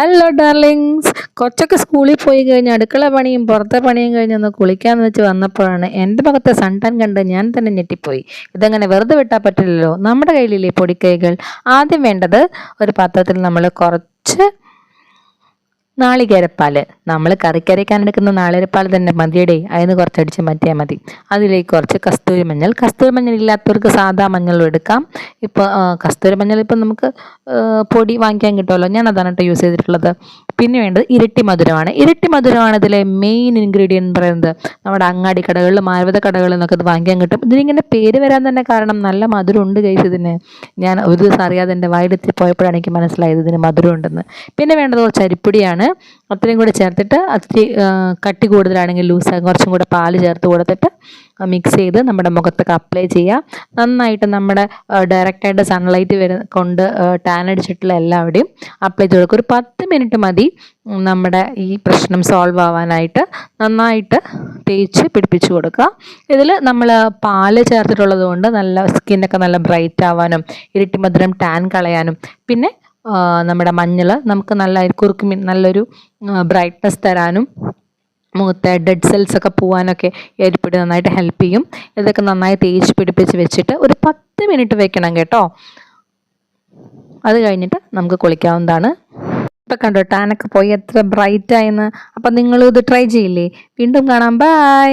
Hello darlings, കൊച്ചൊക്കെ സ്കൂളിൽ പോയി കഴിഞ്ഞ് അടുക്കള പണിയും പുറത്തെ പണിയും കഴിഞ്ഞൊന്ന് കുളിക്കാന്ന് വെച്ച് വന്നപ്പോഴാണ് എൻ്റെ മുഖത്തെ സൺടാൻ കണ്ട് ഞാൻ തന്നെ ഞെട്ടിപ്പോയി. ഇതങ്ങനെ വെറുതെ വിട്ടാൽ പറ്റില്ലല്ലോ. നമ്മുടെ കയ്യിലില്ലേ പൊടിക്കൈകൾ. ആദ്യം വേണ്ടത് ഒരു പാത്രത്തിൽ നമ്മൾ കുറച്ച് നാളികേരപ്പാല്. നമ്മൾ കറിക്കരയ്ക്കാൻ എടുക്കുന്ന നാളികേരപ്പാൽ തന്നെ മതിയടേ. അതിന് കുറച്ചടിച്ച് മാറ്റിയാൽ മതി. അതിലേക്ക് കുറച്ച് കസ്തൂരി മഞ്ഞൾ. കസ്തൂരി മഞ്ഞൾ ഇല്ലാത്തവർക്ക് സാധാ മഞ്ഞളും എടുക്കാം. ഇപ്പോൾ കസ്തൂരി മഞ്ഞൾ ഇപ്പം നമുക്ക് പൊടി വാങ്ങിക്കാൻ കിട്ടുമല്ലോ. ഞാൻ അതാണ് കേട്ടോ യൂസ് ചെയ്തിട്ടുള്ളത്. പിന്നെ വേണ്ടത് ഇരട്ടി മധുരമാണ്. ഇരട്ടി മധുരമാണ് ഇതിലെ മെയിൻ ഇൻഗ്രീഡിയൻറ്റ് പറയുന്നത്. നമ്മുടെ അങ്ങാടി കടകളിലും ആയുർവേദ കടകളിൽ നിന്നൊക്കെ ഇത് വാങ്ങിക്കാൻ കിട്ടും. ഇതിനിങ്ങനെ പേര് വരാൻ തന്നെ കാരണം നല്ല മധുരം ഉണ്ട് ഗൈസ് ഇതിന്. ഞാൻ ഒരു ദിവസം അറിയാതെ എൻ്റെ വായിലെത്തി പോയപ്പോഴാണ് എനിക്ക് മനസ്സിലായത് ഇതിന് മധുരം ഉണ്ടെന്ന്. പിന്നെ വേണ്ടത് കുറച്ച് അരിപ്പൊടിയാണ്. അത്രയും കൂടെ ചേർത്തിട്ട് അത്തിരി കട്ടി കൂടുതലാണെങ്കിൽ ലൂസാകും. കുറച്ചും കൂടെ പാല് ചേർത്ത് കൊടുത്തിട്ട് മിക്സ് ചെയ്ത് നമ്മുടെ മുഖത്തൊക്കെ അപ്ലൈ ചെയ്യുക. നന്നായിട്ട് നമ്മുടെ ഡയറക്റ്റായിട്ട് സൺലൈറ്റ് കൊണ്ട് ടാൻ അടിച്ചിട്ടുള്ള എല്ലാവിടെയും അപ്ലൈ ചെയ്ത് കൊടുക്കുക. ഒരു 10 മിനിറ്റ് മതി നമ്മുടെ ഈ പ്രശ്നം സോൾവ് ആവാനായിട്ട്. നന്നായിട്ട് തേച്ച് പിടിപ്പിച്ച് കൊടുക്കുക. ഇതിൽ നമ്മൾ പാല് ചേർത്തിട്ടുള്ളത് കൊണ്ട് നല്ല സ്കിന്നൊക്കെ നല്ല ബ്രൈറ്റ് ആവാനും ഇരട്ടി മധുരം ടാൻ കളയാനും പിന്നെ നമ്മുടെ മഞ്ഞൾ നമുക്ക് നല്ല നല്ലൊരു ബ്രൈറ്റ്നസ് തരാനും മുഖത്തെ ഡെഡ് സെൽസ് ഒക്കെ പോകാനൊക്കെ എരിപ്പൊടി നന്നായിട്ട് ഹെൽപ്പ് ചെയ്യും. ഇതൊക്കെ നന്നായി തേച്ച് പിടിപ്പിച്ച് വെച്ചിട്ട് ഒരു 10 മിനിറ്റ് വെക്കണം കേട്ടോ. അത് കഴിഞ്ഞിട്ട് നമുക്ക് കുളിക്കാവുന്നതാണ്. ഇപ്പം കണ്ടോ ടാനൊക്കെ പോയി എത്ര ബ്രൈറ്റ് ആയെന്ന്. അപ്പം നിങ്ങളും ഇത് ട്രൈ ചെയ്യില്ലേ? വീണ്ടും കാണാം. ബൈ.